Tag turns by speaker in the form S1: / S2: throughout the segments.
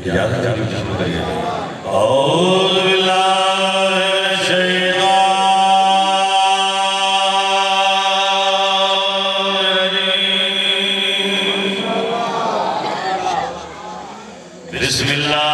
S1: इजाजत चाहिए शुरू करिए। औज़ु बिल्लाहि मिनश शैतानिर रजीम। बिस्मिल्लाह।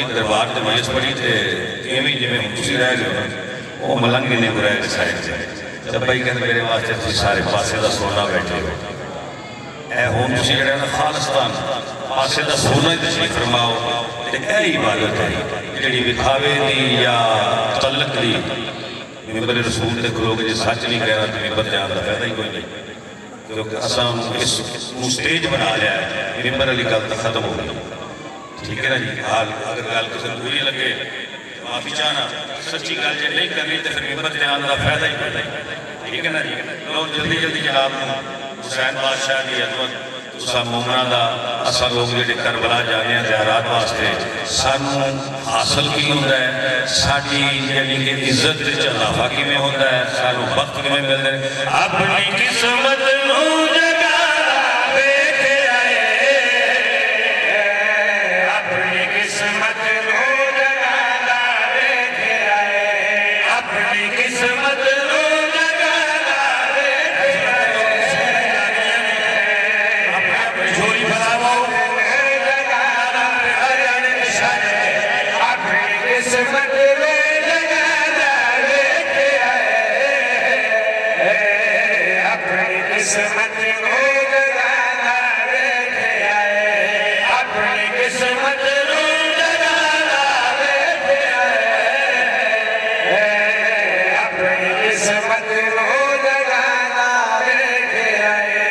S1: दरबार से मयस पड़ी थे जिमें जिमें तुम रह गए वो मलंग ने बुराया साइड से जब भाई कहते मेरे वास्ते तुम सारे पासे का सोना बैठे हो ए हुण तुसीं जिहड़ा ना खालिस्तान पासे का सोना ही तशरीफ फरमाओ ते ए इबादत है जिहड़ी विखावे दी या तलक दी मिंबर रसूल ते खलो के सच नहीं कहना तो मिंबर जान का फायदा ही कोई नहीं क्योंकि असां इस स्टेज बना लिया है मिंबर वाली गल तो खत्म हो गई ठीक है ना जी हाल अगर गल किसी बुरी लगे माफी चाहना सच्ची गल जो नहीं करनी तो फिर मिंबर जान का फायदा ही कोई नहीं ठीक है ना जी लो जल्दी जल्दी जनाब हुसैन बादशाह की अजमत तुसा मोमना का असा लोग जो करबला जाने ज़ियारत वास्ते सानू हासिल की होता है साड़ी यानी कि इज्जत इजाफा किमें होता है सानू वक्त किमें मिलता है अपनी किस्मत नू जगाना वेख आए अपनी किस्मत नू जगाना वेख आए अपनी किस्मत नू जगाना वेख आए झोली भरावो जगाना अपनी किस्मत किस्मत रो जगाना वेख आए अपनी किस्मत रो जगाना वेख आए अपनी किस्मत रो जगाना वेख आए अपनी किस्मत रो जगाना वेख आए अपनी किस्मत रो जगाना वेख आए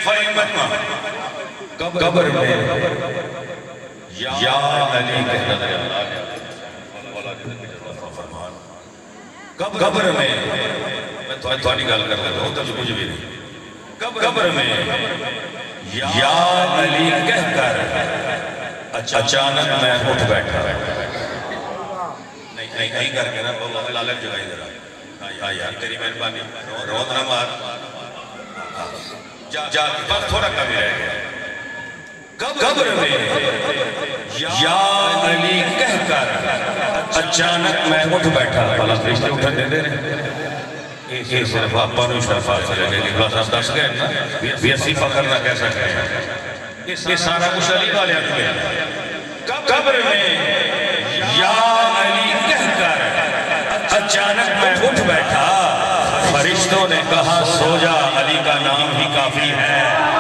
S1: दफाई मजमा कब्र में या अली कहना कब्र में मैं थोड़ी गल कर रहा हूं तो कुछ भी नहीं कब्र में या अली कहकर अचानक मैं उठ बैठा नहीं करके ना लालच जगाई जरा हाँ यार तेरी मेहरबानी रोत ना मार जा बस थोड़ा कमी रह गया कब्र में या अली कहकर अचानक मैं उठ बैठा भला फरिश्ते उठन दे रहे ये सिर्फ आपा नु शरफा चले लेकिन बस आप दस गए ना भी असि फखर ना कह सकते ये सारा कुछ अली वाले को कब्र में या अली कहकर अचानक मैं उठ बैठा फरिश्तों ने कहा सो जा अली का नाम ही काफी है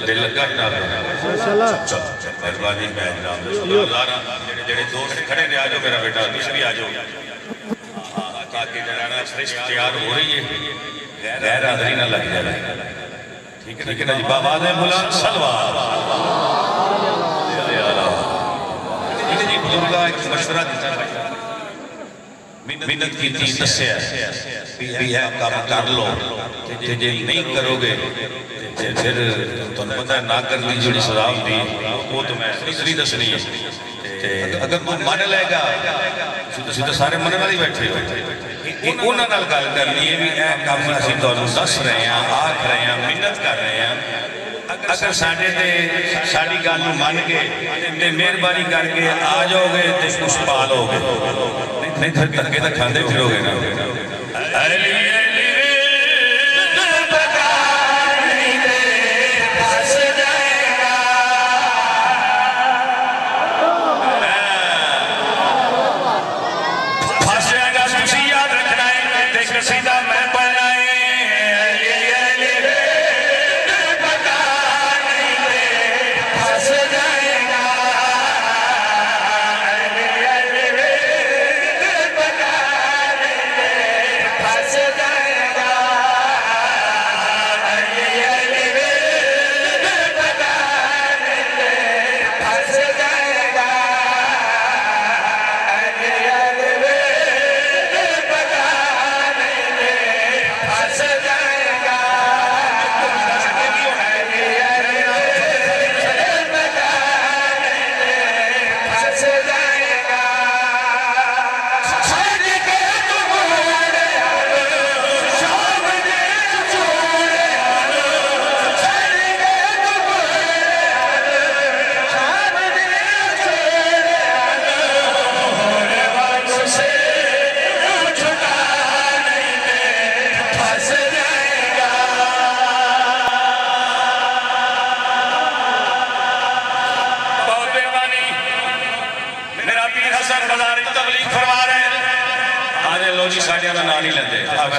S1: दिल लगा मेहरबानी मैं जेडे दोस्त खड़े ने आ जाओ मेरा बेटा भी आ जाओ ताकि तैयार हो रही है गैर हाजरी ना लग जाए ठीक है ना जी बाबा ने बोला सलवार जी बुजुर्ग एक मशवरा दिता मिन्नत की थी दस्या भी है काम कर लो जे नहीं करोगे फिर तुम पता ना करने जी सजा होती वो तो मैं नहीं दसनी है अगर तू मन लेगा तो सारे मन वाले बैठे हो उन्होंने गल करनी है भी यह काम असं तुहानू दस रहे हैं आख रहे हैं मिन्नत कर रहे हैं अगर साडे ते साडी गल नू मन के मेहरबानी करके आ जाओगे तो कुछ पा लोगे नहीं फिर धक्के तो खाते फिरोगे ना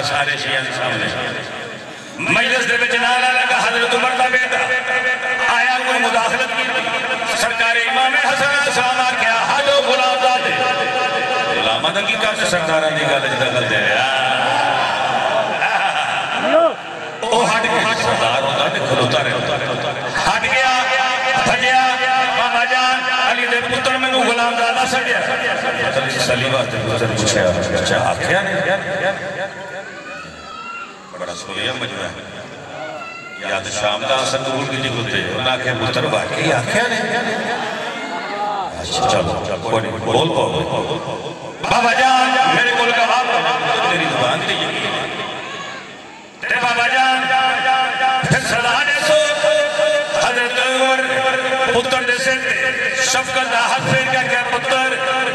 S1: सारे शिया सामने मजलिस दे विच नाल लगा हजरत उमर दा बेटा आया कोई मुदाखलत की सरकार इमाम हसन सलाम आख्या हाडो गुलाम ज़ादे गुलामां दा की कर सरदारां दी गल च दखल दे उतारे हट गया भजया बाबा जान अली दे पुत्र मैनू गुलाम दादा सड़िया सली वास्ते पुत्र पूछया अच्छा आख्या ने बड़ा सोया मजमा या तो शाम का संदूर की जरूरत है उन्हें आख्या पुत्र वाकई आख्या ने चलो बोल बाबा जान मेरे को तेरी जुबान से बाबा जान फिर सलाह दे सो हजरत उमर पुत्र दे सिर शफकत दा हाथ फेर के क्या पुत्र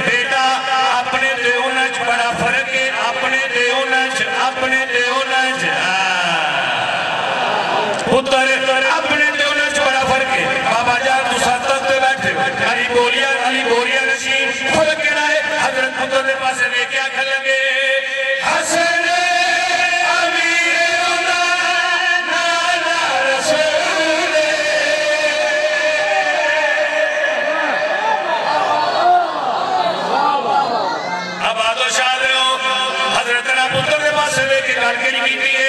S1: बेटा अपने ते उन्हां च बड़ा फर्क है अपने ते उन्हां च पुत्र अपने ते उन्हां च बड़ा फर्क है बाबा जान तू तख्त ते बैठे अली बोलिया नशीन फर्क केड़ा है हजरत पुत्र दे पासे वेख्या आखन लगे हसन पुत्र के पास लेके करके नहीं की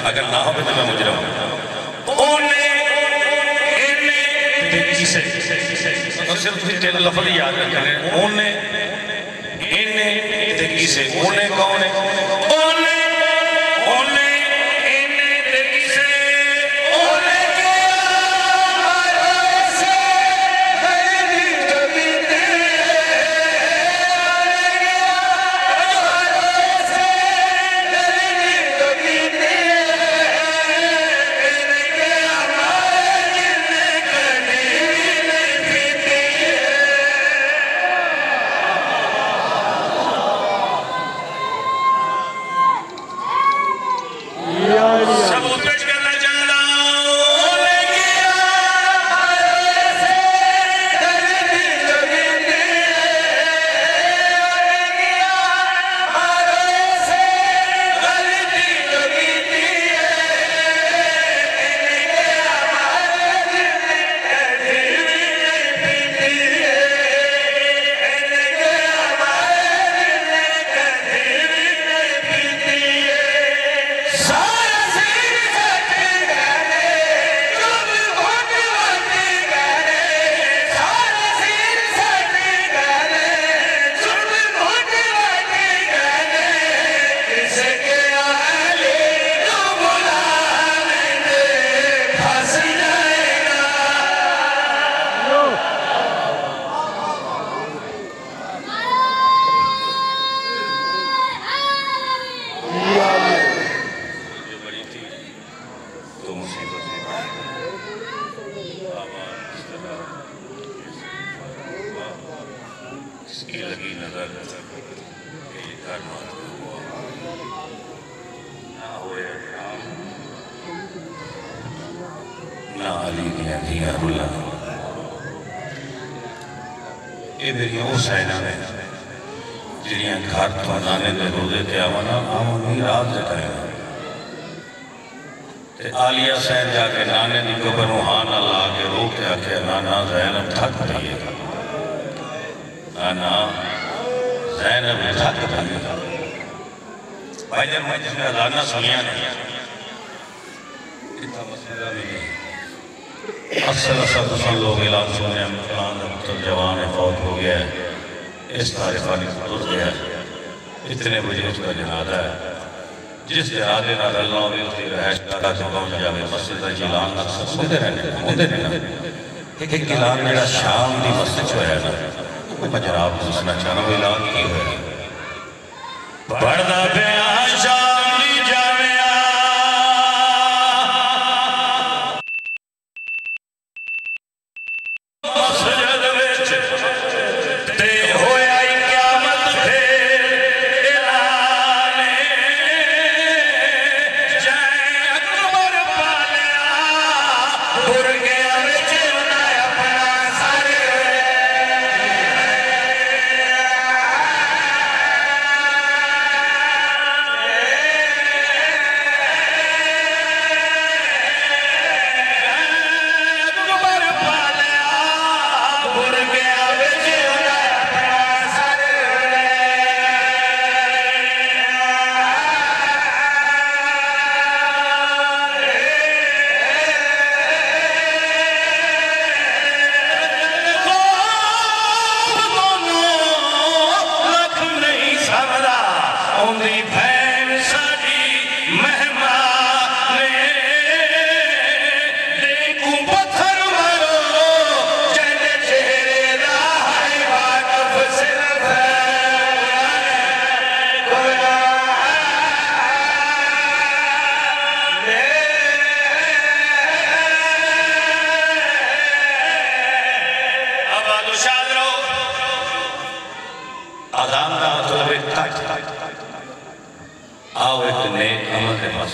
S1: अगर ना हो तो मैं मुजरम सिर्फ लफज याद रखने ओने इन्ने ते किसे ओने कौन है जिहड़ियां घर तो नाने दे रोज़े ते आवन भी रात के टाइम ते आलिया सैन जाके नाने की कबर में हाँ ना ला के रो के आख्या नाना ज़ैनब थक पई है, नाना ज़ैनब थक पई है। भाईजान मैं जिसने अज़ाना सुनिया नहीं इतना मसला भी नहीं, असल असल लोग ऐलान सुने फलां का पुत्र जवान है फौत हो गया है, इस तारीख वाली गुजर गया, इतने बजे उसका जनाजा है। जिस जनाजे ना रलना हो उसकी रहायश गाह से पहुंच जाए मस्जिद का ऐलान होंदे रहने एक ऐलान मेरा शाम की मस्जिद होया ना मैं जनाब दसना चाहना वो ऐलान की होया पढ़दा पिया शाम दी जामिया मस्जिद विच ते होया क़यामत दे ऐलान जै अकबर पालिया बुरगिया विच उन्हें अपना सर आदाम का मतलब एक आओ एक नेक अमल के पास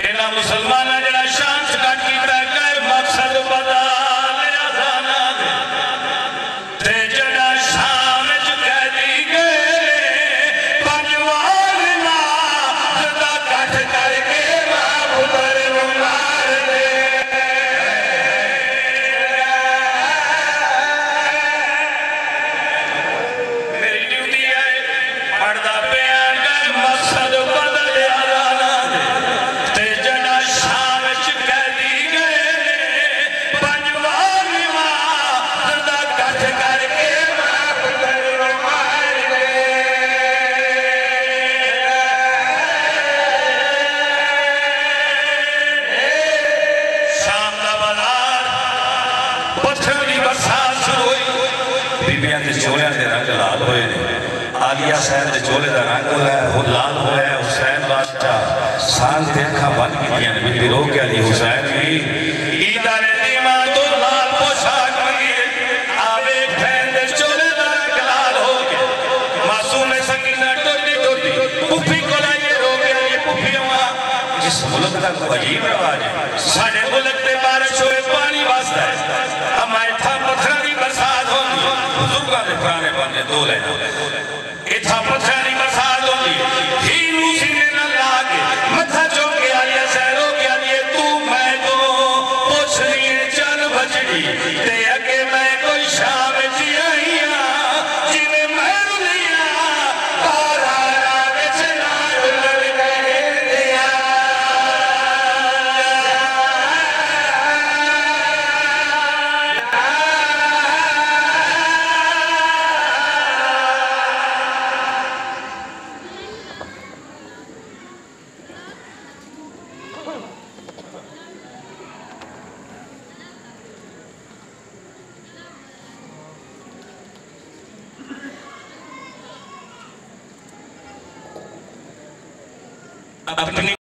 S1: इन्हां मुसलमाना जड़ा शान चका कीता है मकसद बदल अजाना ते जड़ा शाम च कैदी गए पंजवान ना सदा कट करके मां पुत्र नु मार दे मेरी ड्यूटी है पढ़दा पिया मकसद बदल अजाना ते जड़ा शाम च कैदी गए पंजवान ना सदा कट करके मां पुत्र नु मार दे शाम दा बाजार पत्थर दी बरसात शुरू हुई बीबियां दे चोलियां दे रंग लाल होए ने आलिया सैन दे चोले दा रंग होया वो लाल होया हुसैन बादशाह सान ते अखां बंद कीतियां ने बीबी रो के अली हुसैन भी ईदा ने दीमा तो लाल पोशाक मंगी आवे फैन दे चोले दा रंग लाल हो गया मासूम सकीना टोटी टोटी पुफी को लाइए रो के अली पुफी अम्मा इस मुल्क का कोई अजीब रिवाज है साडे मुल्क ते बारिश होए पानी वास्ता है अम्मा इत्था पत्थरां दी बरसात होंदी बुजुर्गां दे पुराने बंदे दो लेना इत्था पत्थरां दी बरसात होंदी ही नू सीने नाल ला के मत्था चुक के आलिया सैरो के आलिए तू मैं तो पुछ लिए चल बजड़ी ते अगे मैं कोई शाम च आई हां जिवें मैं रुलिया तारा विच ना रुल गए दिया अपनी